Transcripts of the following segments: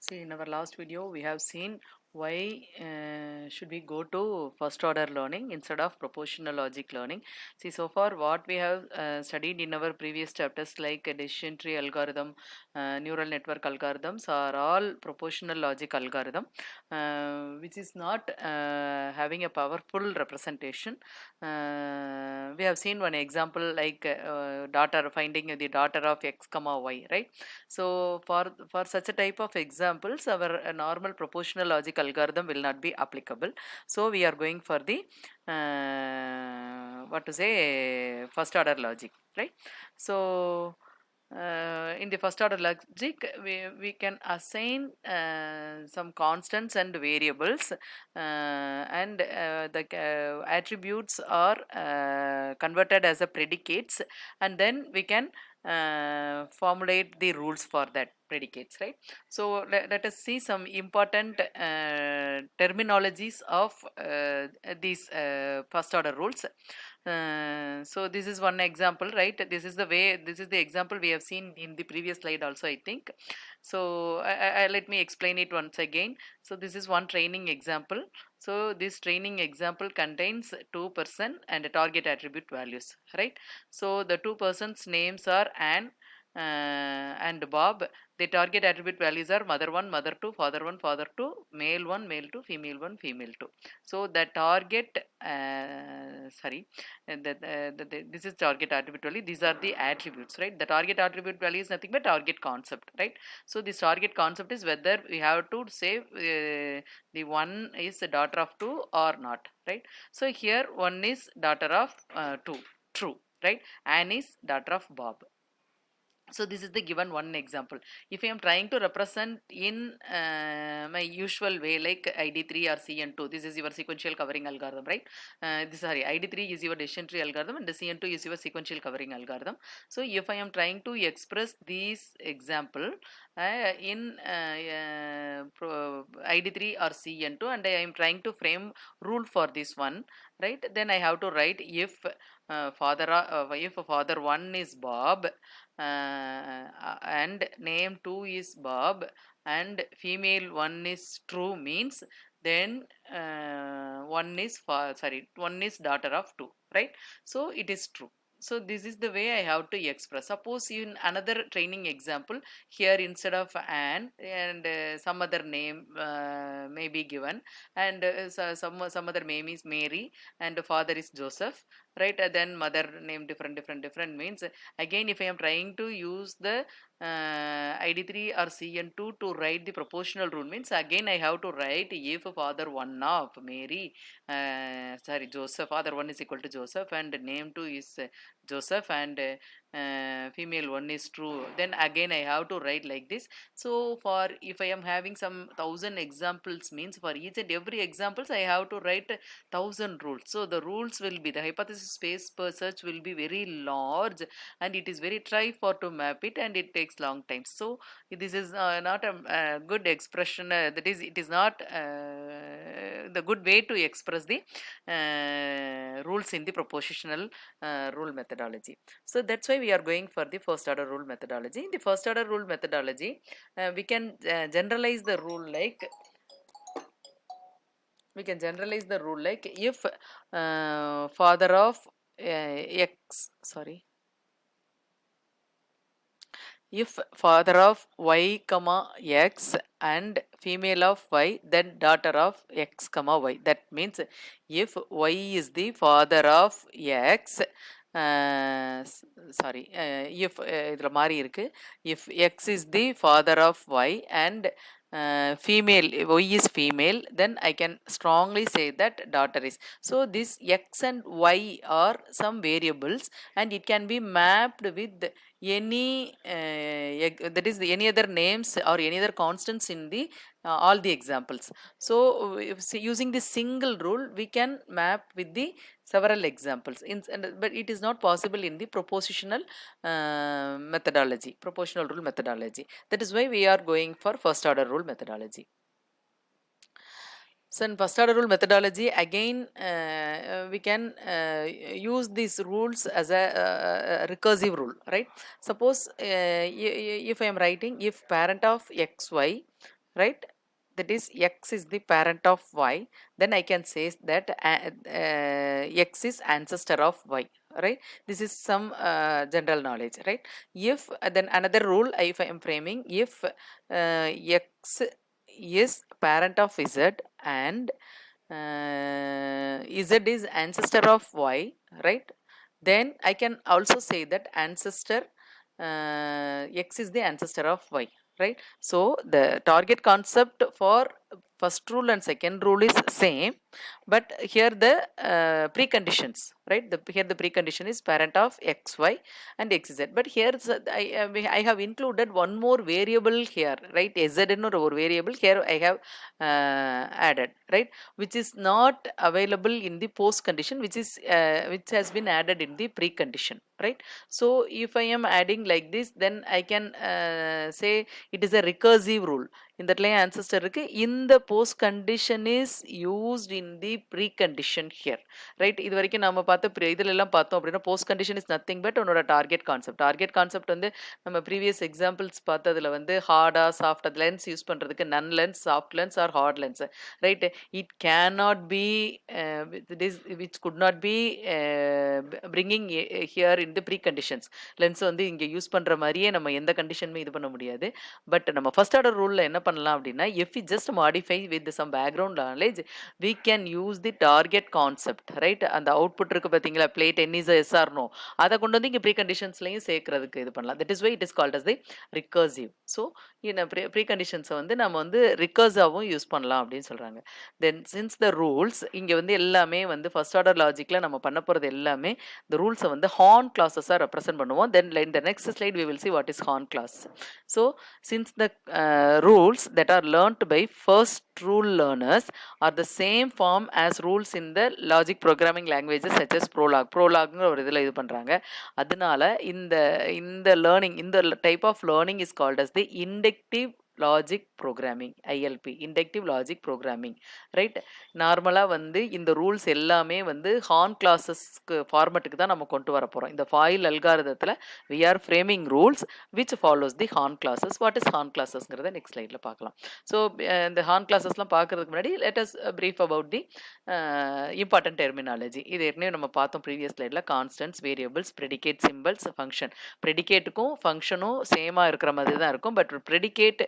See, in our last video, we have seen why should we go to first order learning instead of propositional logic learning. See, so far what we have studied in our previous chapters like decision tree algorithm, neural network algorithms are all propositional logic algorithm, which is not having a powerful representation. We have seen one example like daughter finding the daughter of x comma y, right? So for such a type of examples, our normal propositional logic algorithm will not be applicable. So we are going for the what to say first order logic, right? So in the first order logic, we can assign some constants and variables, and the attributes are converted as a predicates, and then we can formulate the rules for that predicates, right? So let us see some important terminologies of these first order rules. So this is one example, right? This is the example we have seen in the previous slide also, I think. So let me explain it once again. So this is one training example. So this training example contains two person and a target attribute values, right? So the two persons names are Anne and Bob. The target attribute values are mother 1, mother 2, father 1, father 2, male 1, male 2, female 1, female 2. So the target, this is target attribute value. These are the attributes, right? The target attribute value is nothing but target concept, right? So this target concept is whether we have to say the one is the daughter of 2 or not, right? So here one is daughter of 2, true, right? Anne is daughter of Bob. So this is the given one example. If I am trying to represent in my usual way like ID3 or CN2, this is your sequential covering algorithm, right? ID3 is your decision tree algorithm and the CN2 is your sequential covering algorithm. So if I am trying to express this example in ID3 or CN2 and I am trying to frame rule for this one, right? Then I have to write if father 1 is Bob, and name 2 is Bob and female 1 is true, means then one is daughter of 2, right? So it is true. So this is the way I have to express. Suppose in another training example, here instead of Anne and some other name may be given, and some other name is Mary and father is Joseph, right? Then mother name different means, again if I am trying to use the ID3 or CN2 to write the proportional rule, means again I have to write if father 1 of Mary, Joseph, father 1 is equal to Joseph and name 2 is Joseph and female 1 is true, then again I have to write like this. So for if I am having some 1000 examples, means for each and every examples I have to write 1000 rules. So the rules will be, the hypothesis space per search will be very large and it is very try for to map it and it takes long time. So this is not a good expression, that is it is not the good way to express the rules in the propositional rule methodology. So that's why we are going for the first order rule methodology. In the first order rule methodology, we can generalize the rule like, if father of x, if father of y comma x and female of y, then daughter of x comma y. That means if y is the father of x, if இதில் மாறி இருக்கு, if x is the father of y and female y is female, then I can strongly say that daughter is. So this x and y are some variables and it can be mapped with any that is any other names or any other constants in the all the examples. So using this single rule we can map with the several examples but it is not possible in the propositional propositional rule methodology. That is why we are going for first order rule methodology. So in first order rule methodology, again we can use these rules as a recursive rule, right? Suppose if I am writing if parent of xy, right? That is x is the parent of y, then I can say that x is ancestor of y, right? This is some general knowledge, right? If then another rule, if I am framing, if x is parent of z and z is ancestor of y, right? Then I can also say that ancestor x is the ancestor of y, right? So the target concept for first rule and second rule is same, but here the preconditions, right? Here the precondition is parent of xy and xz, but here I have included one more variable here, right? Z or variable here I have added, right? Which is not available in the post condition, which has been added in the precondition, right? So if I am adding like this, then I can say it is a recursive rule. இந்த இடத்துல ancestor இருக்கு, இந்த post condition is used in the precondition here, right? இது வரைக்கும் நாம பார்த்த இதுல எல்லாம் பார்த்தோம் அப்படின்னா post condition is nothing but உன்னோட டார்கெட் கான்செப்ட் வந்து நம்ம ப்ரீவியஸ் எக்ஸாம்பிள்ஸ் பார்த்ததுல வந்து ஹார்டா சாஃப்ட் லென்ஸ் யூஸ் பண்றதுக்கு non lens, soft lens or hard lens, right? It cannot be which could not be bringing here in the preconditions. Lens வந்து இங்க use பண்ற மாதிரியே நம்ம எந்த கண்டிஷனுமே இது பண்ண முடியாது. பட் நம்ம ஃபர்ஸ்ட் ஆர்டர் ரூல்ல என்ன பண்ணலாம் அப்படின்னா, if we just modify with some background knowledge, we can use the target concept, right? அந்த அவுட்புட் இருக்கு பாத்தீங்களா, plate n is a yes or no, அதை கொண்டு வந்து இங்க ப்ரீகண்டிஷன்ஸ்லயும் சேர்க்கறதுக்கு இது பண்ணலாம். that is why it is called as the recursive. so in ப்ரீகண்டிஷன்ஸ் வந்து நம்ம வந்து ரிகர்சிவாவும் யூஸ் பண்ணலாம் அப்படின்னு சொல்றாங்க. தென் சின்ஸ் த ரூல்ஸ் இங்க வந்து எல்லாமே வந்து ஃபர்ஸ்ட் ஆர்டர் லாஜிக்ல நம்ம பண்ண போறது எல்லாமே the rules வந்து horn classes are represent பண்ணுவோம். then in the next slide we will see what is horn class. so since the rules that are learnt by first rule learners are the same form as rules in the logic programming languages such as prolog ஒரு இதுல இது பண்றாங்க. அதனால இந்த learning, இந்த type of learning is called as the inductive logic programming, ILP, inductive logic programming, right? நார்மலாக வந்து இந்த ரூல்ஸ் எல்லாமே வந்து ஹார்ன் கிளாஸஸ்க்கு ஃபார்மெட்டுக்கு தான் நம்ம கொண்டு வர போகிறோம். இந்த ஃபாயில் அல்காரிதத்தில் we are framing rules which follows the Horn clauses. What is Horn கிளாஸஸ்ங்கிறத நெக்ஸ்ட் ஸ்லைடில் பார்க்கலாம். ஸோ இந்த ஹார்ன் கிளாஸஸ்லாம் பார்க்கறதுக்கு முன்னாடி let us brief about the important terminology. இது ஏற்கனவே நம்ம பார்த்தோம் ப்ரீவியஸ் ஸ்லைடில். Constants, variables, predicate, symbols, function. ப்ரெடிகேட்டுக்கும் ஃபங்க்ஷனும் சேமாக இருக்கிற மாதிரி தான் இருக்கும். பட் ப்ரெடிகேட்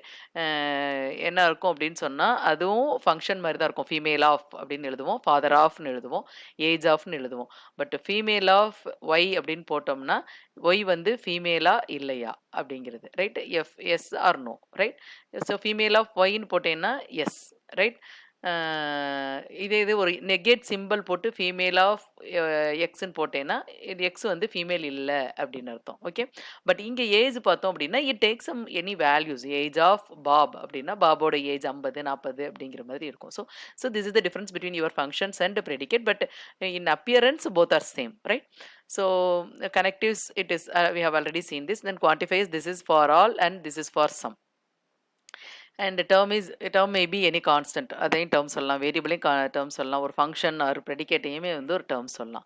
என்ன இருக்கும் அப்படின்னு சொன்னா அதுவும் ஃபங்க்ஷன் மாதிரி தான் இருக்கும். ஃபீமேல் ஆஃப் அப்படின்னு எழுதுவோம், ஃபாதர் ஆஃப்னு எழுதுவோம், ஏஜ் ஆஃப்னு எழுதுவோம். பட் ஃபீமேல் ஆஃப் ஒய் அப்படின்னு போட்டோம்னா ஒய் வந்து ஃபீமேலா இல்லையா அப்படிங்கிறது, right? Yes or no, right? So female of ஒய்ன்னு போட்டேன்னா எஸ், ரைட்? இது ஒரு நெகேட் சிம்பிள் போட்டு ஃபீமேல் ஆஃப் எக்ஸ்ன்னு போட்டேன்னா இது எக்ஸ் வந்து ஃபீமேல் இல்லை அப்படின்னு அர்த்தம். ஓகே, பட் இங்கே ஏஜ் பார்த்தோம் அப்படின்னா it take some any values. Age of Bob அப்படின்னா பாபோட ஏஜ் 50, 40 அப்படிங்கிற மாதிரி இருக்கும். So this is the difference between your functions and predicate. But in appearance both are same, right? So connectives, it is we have already seen this. Then quantifiers, this is for all and this is for some. and term may be any constant, அதையும் term சொல்லலாம், வேரியபிளையும் term சொல்லலாம், ஒரு function ஒரு ப்ரெடிகேட்டையுமே வந்து ஒரு term சொல்லலாம்.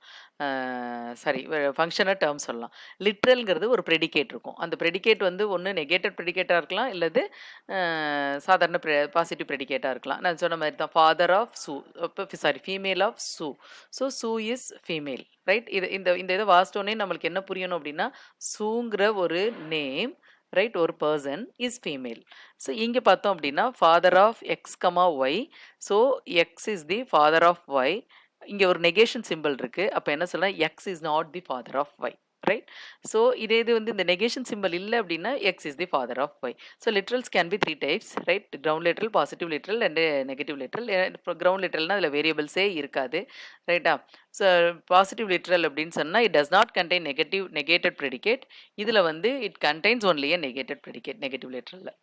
Sorry, ஃபங்க்ஷனை term சொல்லலாம். லிட்ரல்ங்கிறது ஒரு ப்ரெடிகேட் இருக்கும். அந்த ப்ரெடிகேட் வந்து ஒன்று நெகேட்டட் ப்ரெடிகேட்டாக இருக்கலாம், இல்லது சாதாரண பாசிட்டிவ் ப்ரெடிகேட்டாக இருக்கலாம். நான் சொன்ன மாதிரி தான் father of Sue, sorry female of Sue. So Sue is female, right? இந்த இதை வாசிட்டோன்னே நம்மளுக்கு என்ன புரியணும் அப்படின்னா, சூங்கிற ஒரு நேம், ரைட், ஒரு பர்சன் இஸ் ஃபீமேல். ஸோ இங்கே பார்த்தோம் அப்படின்னா father of X comma Y. So X is the father of Y. இங்கே ஒரு நெகேஷன் சிம்பிள் இருக்குது. அப்போ என்ன சொல்லலாம், X is not the father of Y, right? So இது வந்து இந்த நெகேஷன் சிம்பிள் இல்லை அப்படின்னா X is the father of Y. So literals can be 3 types, right? Ground literal, positive literal and negative literal. இப்போ கிரவுண்ட் லிட்ரல்னால் அதில் வேரியபிள்ஸே இருக்காது, ரைட்டா? ஸோ பாசிட்டிவ் லிட்ரல் அப்படின்னு சொன்னால் it does not contain negated predicate. இதில் வந்து it contains only a negated predicate negative லிட்ரலில்.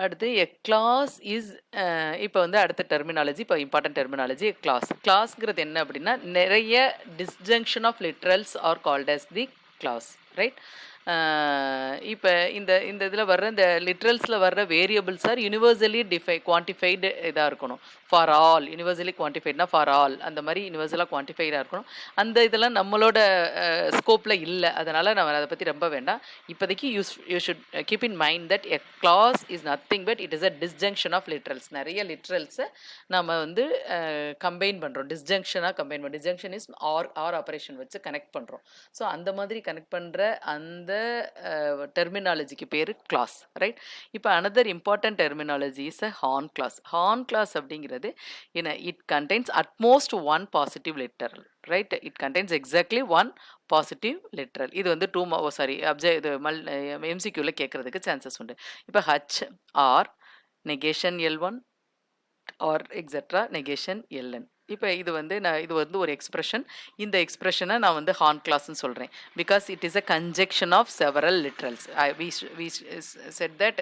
அடுத்து எ கிளாஸ் இஸ், இப்போ வந்து அடுத்த டெர்மினாலஜி, இப்போ இம்பார்ட்டன்ட் டெர்மினாலஜி கிளாஸ்ங்கிறது என்ன அப்படின்னா, நிறைய disjunction of literals are called as the clause, right? இப்போ இந்த இந்த இதில் வர்ற இந்த லிட்ரல்ஸில் வர்ற வேரியபிள்ஸ் ஆர் யூனிவர்சலி குவான்டிஃபைடு இதாக இருக்கணும். ஃபார் ஆல் யூனிவர்சலி குவான்டிஃபைட்னா ஃபார் ஆல் அந்த மாதிரி யூனிவர்சலாக குவான்டிஃபைடாக இருக்கணும். அந்த இதெல்லாம் நம்மளோட ஸ்கோப்பில் இல்லை, அதனால் நம்ம அதை பற்றி ரொம்ப வேண்டாம். இப்போதைக்கு you should keep in mind that a clause is nothing but it is a disjunction of literals. நிறைய லிட்ரல்ஸை நம்ம வந்து கம்பைன் பண்ணுறோம், டிஸ்ஜங்ஷனாக கம்பைன் பண்ணுறோம். டிஸ்ஜங்ஷன் இஸ் ஆர் ஆப்ரேஷன் வச்சு கனெக்ட் பண்ணுறோம். ஸோ அந்த மாதிரி கனெக்ட் பண்ணுற அந்த டெர்மினாலஜிக்கு பேர் கிளாஸ், ரைட்? இப்போ another important terminology is a horn class. Horn class அப்படிங்கிறது it contains at most one positive literal, right? It contains exactly one positive literal. இது வந்து இது எம்சிக்யூவில் கேட்குறதுக்கு சான்சஸ் உண்டு. இப்போ H OR negation L one OR etcetera negation L N. இப்போ இது வந்து ஒரு எக்ஸ்பிரஷன். இந்த எக்ஸ்பிரஷனை நான் வந்து ஹார்ன் கிளாஸ்ன்னு சொல்கிறேன் because it is a conjunction of several literals. we said that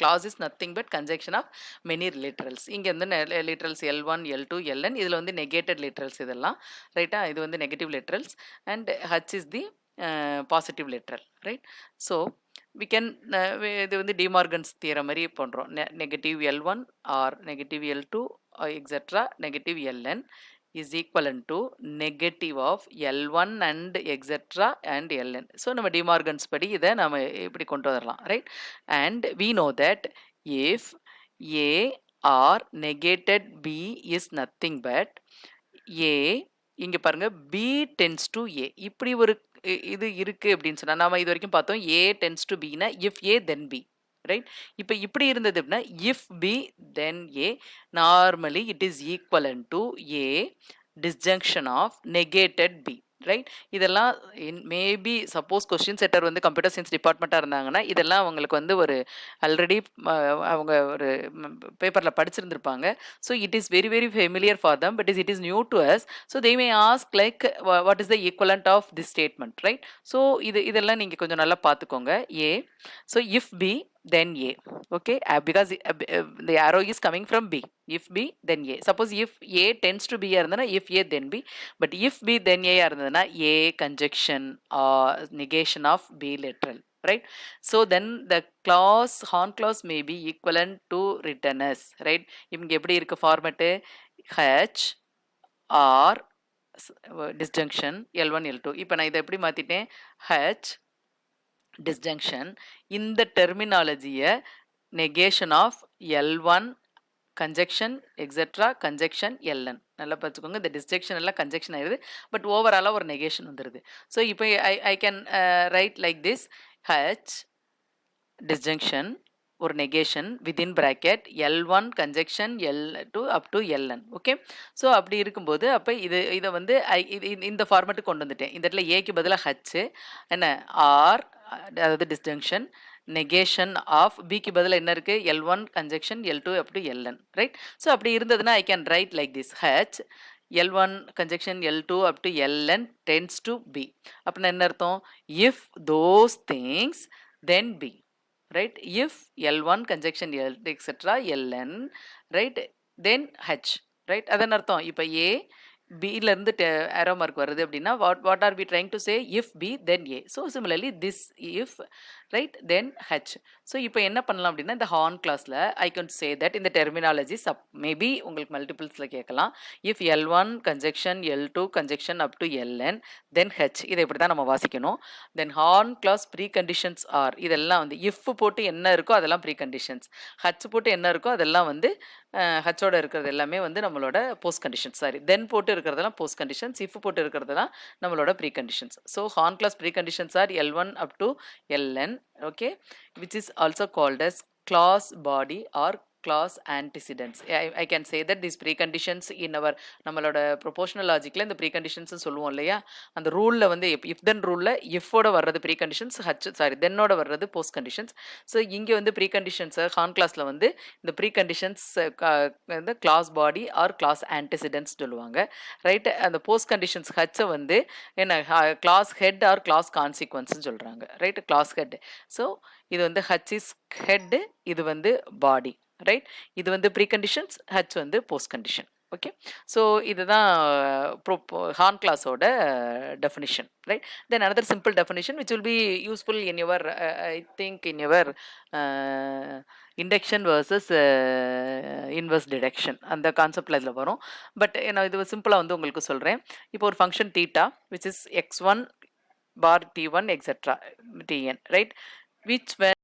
clause is nothing but conjunction of many literals. இங்கே வந்து லிட்ரல்ஸ் L1 L2 LN, இதில் வந்து நெகேட்டட் லிட்ரல்ஸ் இதெல்லாம், ரைட்டா? இது வந்து negative literals and H is the positive literal, right? So we can இது வந்து டிமார்கன்ஸ் தியரம் மாதிரி பண்ணுறோம். Negative L1 OR negative L2 etcetera negative LN is equivalent to negative of L1 and etc and LN. So நம்ம De Morgan's படி இதை நம்ம இப்படி கொண்டு வரலாம், right? And we know that if A or negated B is nothing but A, இங்கே பாருங்க B tends to A, இப்படி ஒரு இது இருக்குது அப்படின்னு சொன்னால் நாம இது வரைக்கும் பார்த்தோம் A tends to B னா if A then B, right? இப்போ இப்படி இருந்தது அப்படின்னா if B then A, normally it is equivalent to A disjunction of negated B, right? இதெல்லாம் மேபி சப்போஸ் கொஸ்டின் செட்டர் வந்து கம்ப்யூட்டர் சயின்ஸ் டிபார்ட்மெண்ட்டாக இருந்தாங்கன்னா இதெல்லாம் அவங்களுக்கு வந்து ஒரு ஆல்ரெடி அவங்க ஒரு பேப்பரில் படிச்சிருந்துருப்பாங்க. So it is very very familiar for them, but it is new to us. So they may ask like what is the equivalent of this statement, right? So இதெல்லாம் நீங்கள் கொஞ்சம் நல்லா பார்த்துக்கோங்க. A, so if B then A, okay? Because the arrow is coming from B. If B then A. Suppose if A tends to B இருந்தனா if A then B, but if B then A இருந்தனா A conjunction or negation of B literal, right? So then the clause horn clause may be equivalent to written as, right? இங்க எப்படி இருக்கு format? H or disjunction L1 L2. இப்போ நான் இதை எப்படி மாத்திட்டேன்? H disjunction இந்த டெர்மினாலஜியை negation of L1 conjunction etc conjunction LN. நல்லா பார்த்துக்கோங்க, இந்த disjunction எல்லாம் conjunction ஆயிடுது, பட் ஓவராலாக ஒரு நெகேஷன் வந்துடுது. ஸோ இப்போ I can write like this H disjunction ஒரு negation within bracket L1 conjunction L2 up to LN, okay? So அப்படி இருக்கும்போது அப்போ இதை வந்து இந்த ஃபார்மேட்டுக்கு கொண்டு வந்துட்டேன். இந்த இடத்துல ஏக்கு பதிலாக ஹச் என்ன ஆர், அதாவது டிஸ்ஜங்ஷன் நெகேஷன் ஆஃப் பிக்கு பதிலாக என்ன இருக்குது? L1 conjunction L2 up to LN, right? So அப்படி இருந்ததுன்னா I can write like this H L1 conjunction L2 up to LN tends to B. அப்படின்னா என்ன அர்த்தம்? If those things then B, right? If L1 conjunction L etc LN, right, then H, right? அதான் அர்த்தம். இப்போ A Bல இருந்து arrow mark வருது அப்படின்னா what are we trying to say? If B then A. So similarly this if, right, then H. So இப்போ என்ன பண்ணலாம் அப்படின்னா இந்த ஹார்ன் கிளாஸில் ஐ கேன் சே தட் இந்த டெர்மினாலஜி மேபி உங்களுக்கு மல்டிபிள்ஸில் கேட்கலாம். If L1 conjunction L2 conjunction up to LN then H, இதை இப்படி தான் நம்ம வாசிக்கணும். Then Horn clause pre conditions are, இதெல்லாம் வந்து இஃப் போட்டு என்ன இருக்கோ அதெல்லாம் ப்ரீ கண்டிஷன்ஸ், ஹச் போட்டு என்ன இருக்கோ அதெல்லாம் வந்து ஹச்சோட இருக்கிறது எல்லாமே வந்து நம்மளோட போஸ்ட் கண்டிஷன்ஸ், சாரி தென் போட்டு இருக்கிறதெல்லாம் போஸ்ட் கண்டிஷன்ஸ், இஃப் போட்டு இருக்கிறதெல்லாம் நம்மளோட pre conditions. So Horn clause pre conditions are L1 up to LN, okay, which is also called as clause body or clause antecedents. I can say that these preconditions in our நம்மளோட proportional logicல இந்த preconditions சொல்லுவோம் இல்லையா, அந்த ரூலில் வந்து if then ரூலில் ifோட வர்றது preconditions, thenோட வர்றது post conditions. So இங்கே வந்து preconditions ஹார்ன் கிளாஸில் வந்து இந்த preconditions வந்து clause body or clause antecedents சொல்லுவாங்க, ரைட்? அந்த post conditions ஹச்சை வந்து என்ன clause head or clause consequence சொல்கிறாங்க, ரைட்? clause head. ஸோ இது வந்து H is head, இது வந்து body, ரைட்? இது வந்து ப்ரீ கண்டிஷன்ஸ், H வந்து போஸ்ட் கண்டிஷன். ஓகே. ஸோ இதுதான் ஹார்ன் கிளாஸோட definition, right? Then another simple definition which will be useful in your I think in your induction versus inverse deduction அந்த கான்செப்டில் இதில் வரும். பட் நான் இது சிம்பிளாக வந்து உங்களுக்கு சொல்கிறேன். இப்போ ஒரு function theta which is x1 bar t1 etc tn, right? which when